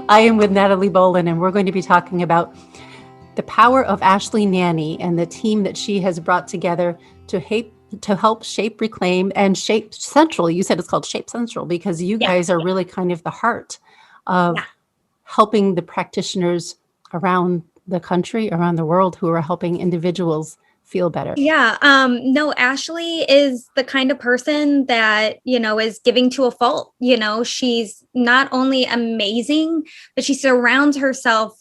I am with Natalie Bolen, and we're going to be talking about the power of Ashley Nanney and the team that she has brought together to help shape, reclaim, and shape Central. You said it's called Shape Central because you guys are really kind of the heart of helping the practitioners around the country, around the world, who are helping individuals feel better. Yeah. No, Ashley is the kind of person that, is giving to a fault. She's not only amazing, but she surrounds herself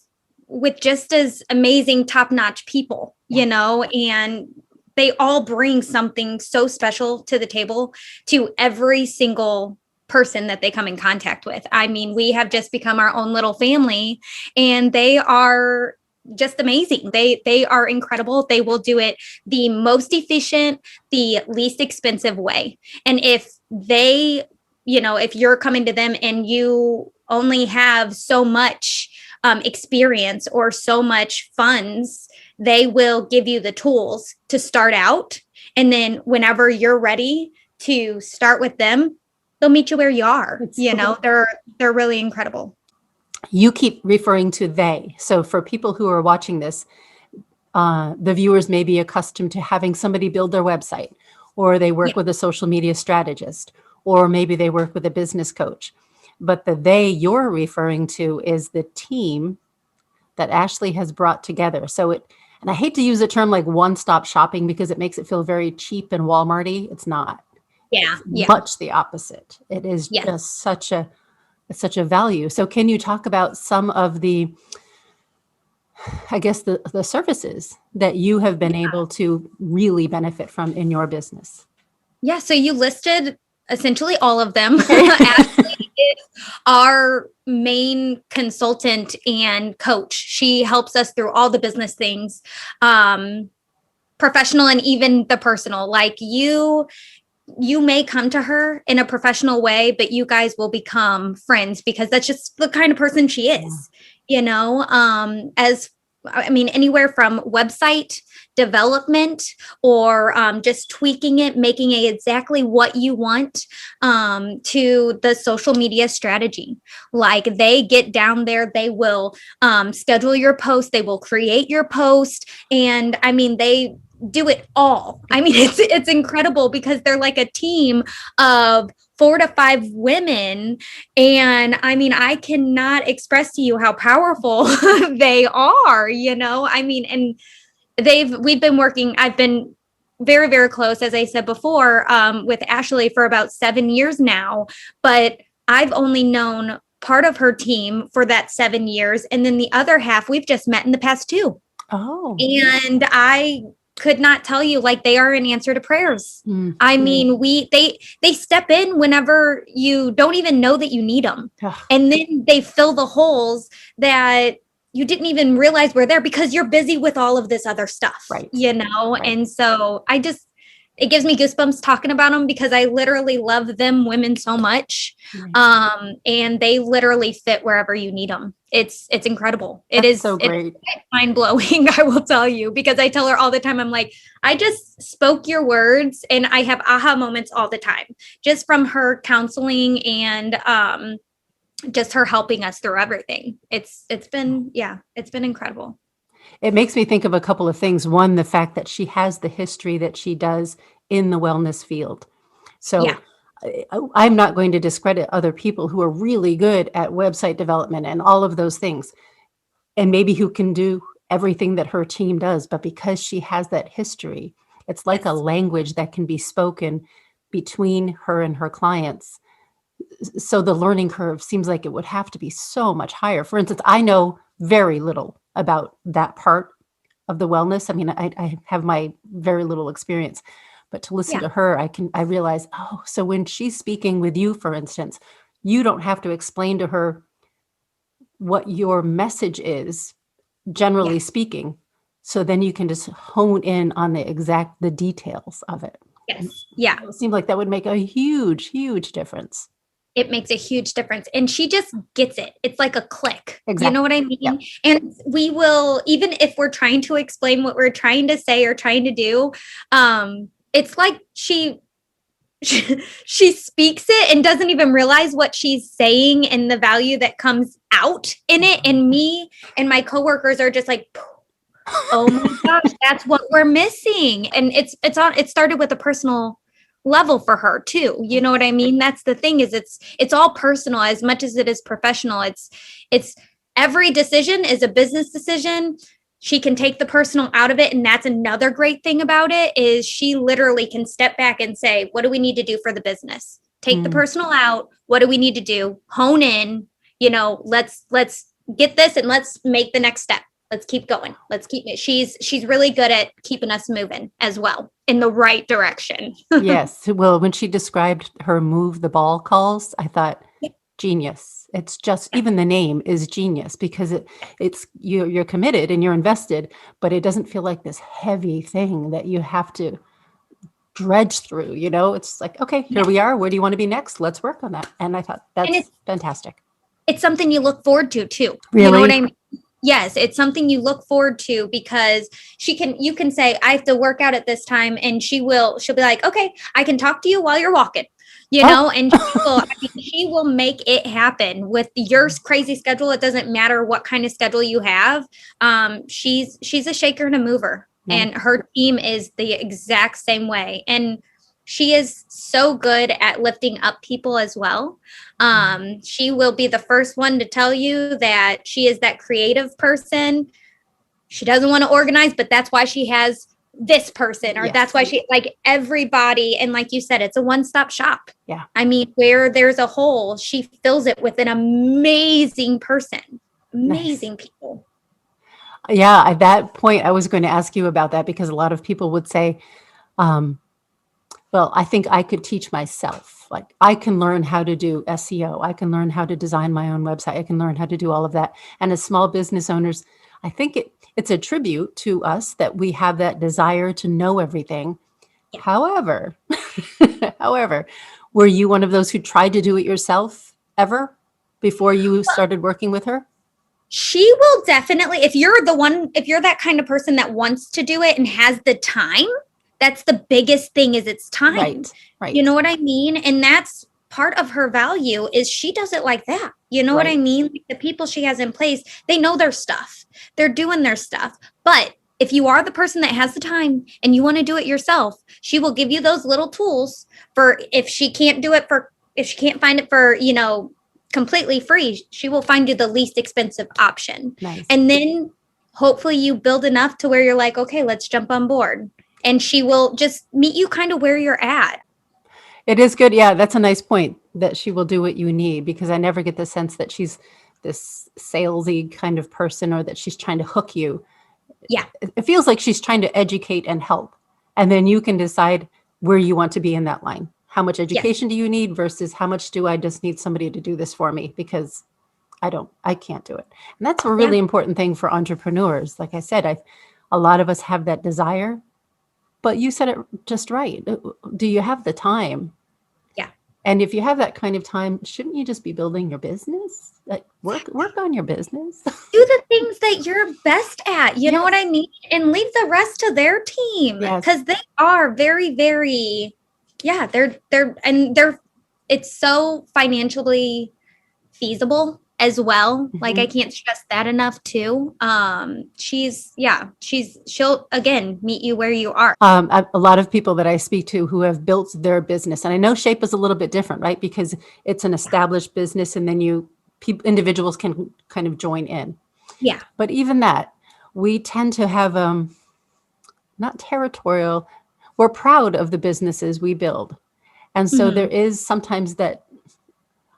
with just as amazing, top-notch people, and they all bring something so special to the table to every single person that they come in contact with. I mean, we have just become our own little family, and they are just amazing. They are incredible. They will do it the most efficient, the least expensive way. And if if you're coming to them and you only have so much experience or so much funds, they will give you the tools to start out. And then whenever you're ready to start with them, they'll meet you where you are. They're really incredible. You keep referring to they. So for people who are watching this, the viewers may be accustomed to having somebody build their website, or they work with a social media strategist, or maybe they work with a business coach. But the they you're referring to is the team that Ashley has brought together. And I hate to use a term like one-stop shopping because it makes it feel very cheap and Walmart-y. It's not. It's much the opposite. It is just such a value. So can you talk about some of the, I guess, the services that you have been able to really benefit from in your business? Yeah. So you listed essentially all of them. Ashley is our main consultant and coach. She helps us through all the business things, professional and even the personal. Like you may come to her in a professional way, but you guys will become friends because that's just the kind of person she is, anywhere from website development or just tweaking it, making it exactly what you want, to the social media strategy. Like they get down there, they will schedule your post, they will create your post. And they do it all. It's incredible because they're like a team of 4 to 5 women. And I cannot express to you how powerful they are, and we've been working, I've been very, very close, as I said before, with Ashley for about 7 years now, but I've only known part of her team for that 7 years. And then the other half, we've just met in the past 2. Oh. And I could not tell you, like, they are an answer to prayers. Mm-hmm. They step in whenever you don't even know that you need them. And then they fill the holes that you didn't even realize were there because you're busy with all of this other stuff, right. And so it gives me goosebumps talking about them because I literally love them women so much. Right. And they literally fit wherever you need them. It's incredible. It's so great. It's mind blowing. I will tell you, because I tell her all the time, I'm like, I just spoke your words and I have aha moments all the time, just from her counseling and, just her helping us through everything. It's been incredible. It makes me think of a couple of things. One, the fact that she has the history that she does in the wellness field. So I'm not going to discredit other people who are really good at website development and all of those things, and maybe who can do everything that her team does. But because she has that history, it's like a language that can be spoken between her and her clients. So the learning curve seems like it would have to be so much higher. For instance, I know very little about that part of the wellness. I have my very little experience, but to listen to her, I realize, so when she's speaking with you, for instance, you don't have to explain to her what your message is, generally speaking. So then you can just hone in on the details of it. Yes. Yeah. It seems like that would make a huge, huge difference. It makes a huge difference. And she just gets it. It's like a click. Exactly. You know what I mean? Yep. And we will, even if we're trying to explain what we're trying to say or trying to do, it's like she she speaks it and doesn't even realize what she's saying and the value that comes out in it. And me and my coworkers are just like, oh my gosh, that's what we're missing. And it started with a personal level for her too. You know what I mean? That's the thing, is it's all personal as much as it is professional. It's every decision is a business decision. She can take the personal out of it. And that's another great thing about it, is she literally can step back and say, what do we need to do for the business? Take the personal out. What do we need to do? Hone in, let's get this and let's make the next step. Let's keep going. Let's keep it. She's really good at keeping us moving as well in the right direction. Yes. Well, when she described her move the ball calls, I thought, genius. It's just, even the name is genius, because it's you're committed and you're invested, but it doesn't feel like this heavy thing that you have to dredge through. It's like, okay, here we are. Where do you want to be next? Let's work on that. And I thought that's fantastic. It's something you look forward to too. Really? You know what I mean? Yes, it's something you look forward to, because you can say, I have to work out at this time, and she'll be like, okay, I can talk to you while you're walking, and she will make it happen with your crazy schedule. It doesn't matter what kind of schedule you have. She's a shaker and a mover, and her team is the exact same way. And she is so good at lifting up people as well. She will be the first one to tell you that she is that creative person. She doesn't want to organize, but that's why she has this person, or that's why she, like, everybody. And like you said, it's a one-stop shop. Yeah. I mean, where there's a hole, she fills it with an amazing person, amazing people. Yeah. At that point, I was going to ask you about that, because a lot of people would say, well, I think I could teach myself. Like, I can learn how to do SEO. I can learn how to design my own website. I can learn how to do all of that. And as small business owners, I think it's a tribute to us that we have that desire to know everything. Yeah. However, were you one of those who tried to do it yourself ever before you started working with her? She will definitely, if you're that kind of person that wants to do it and has the time, that's the biggest thing, is it's time. Right. You know what I mean? And that's part of her value, is she does it like that. You know what I mean? Like, the people she has in place, they know their stuff. They're doing their stuff. But if you are the person that has the time and you want to do it yourself, she will give you those little tools for, if she can't find it for, completely free, she will find you the least expensive option. Nice. And then hopefully you build enough to where you're like, okay, let's jump on board. And she will just meet you kind of where you're at. It is good. Yeah, that's a nice point, that she will do what you need, because I never get the sense that she's this salesy kind of person, or that she's trying to hook you. Yeah. It feels like she's trying to educate and help. And then you can decide where you want to be in that line. How much education do you need versus how much do I just need somebody to do this for me, because I can't do it. And that's a really important thing for entrepreneurs. Like I said, a lot of us have that desire. But you said it just right. Do you have the time? Yeah. And if you have that kind of time, shouldn't you just be building your business? Like, work on your business. Do the things that you're best at. You know what I mean? And leave the rest to their team, because they are very, very, it's so financially feasible as well. Mm-hmm. Like, I can't stress that enough too. She'll again meet you where you are. A lot of people that I speak to who have built their business, and I know Shape is a little bit different, right? Because it's an established business, and then individuals can kind of join in. Yeah. But even that, we tend to have, not territorial, we're proud of the businesses we build. And so there is sometimes that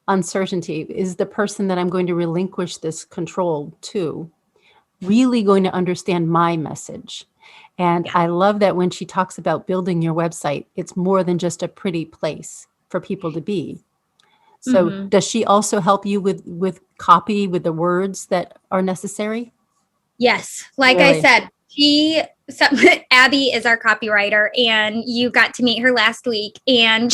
uncertainty. Is the person that I'm going to relinquish this control to really going to understand my message? And I love that when she talks about building your website, it's more than just a pretty place for people to be. So does she also help you with copy, with the words that are necessary? Yes. Like I said, Abby is our copywriter, and you got to meet her last week. And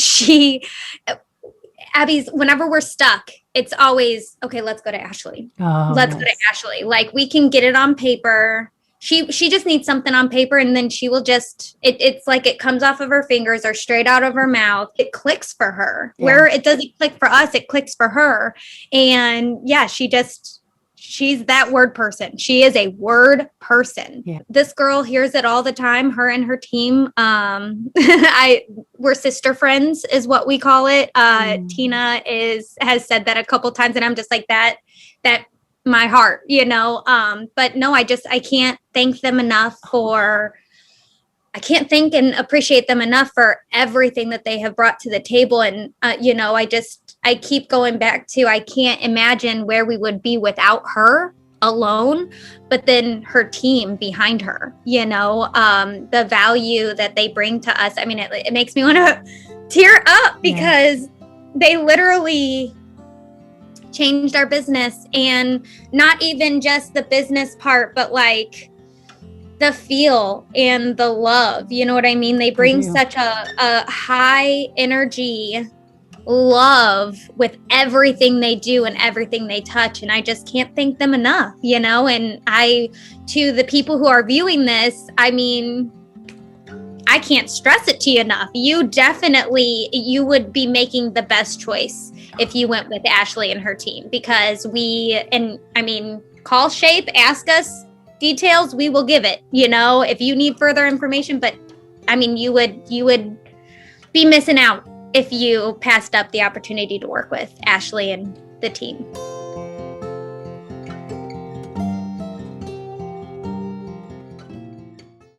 whenever we're stuck, it's always, okay, let's go to Ashley. Let's go to Ashley. Like, we can get it on paper. she just needs something on paper, and then she will just it's like it comes off of her fingers or straight out of her mouth. It clicks for her. Yeah. Where it doesn't click for us, it clicks for her. And yeah, she's that word person. She is a word person. Yeah. This girl hears it all the time, her and her team. We're sister friends is what we call it. Tina has said that a couple times, and I'm just like that my heart, but no, I can't thank them enough I can't thank and appreciate them enough for everything that they have brought to the table. And, I keep going back to, I can't imagine where we would be without her alone, but then her team behind her, the value that they bring to us. I mean, it makes me want to tear up because they literally changed our business, and not even just the business part, but like the feel and the love, you know what I mean? They bring such a high energy love with everything they do and everything they touch. And I just can't thank them enough, and to the people who are viewing this, I mean, I can't stress it to you enough. You would be making the best choice if you went with Ashley and her team, because call Shape, ask us details, we will give it, if you need further information. But I mean, you would be missing out if you passed up the opportunity to work with Ashley and the team.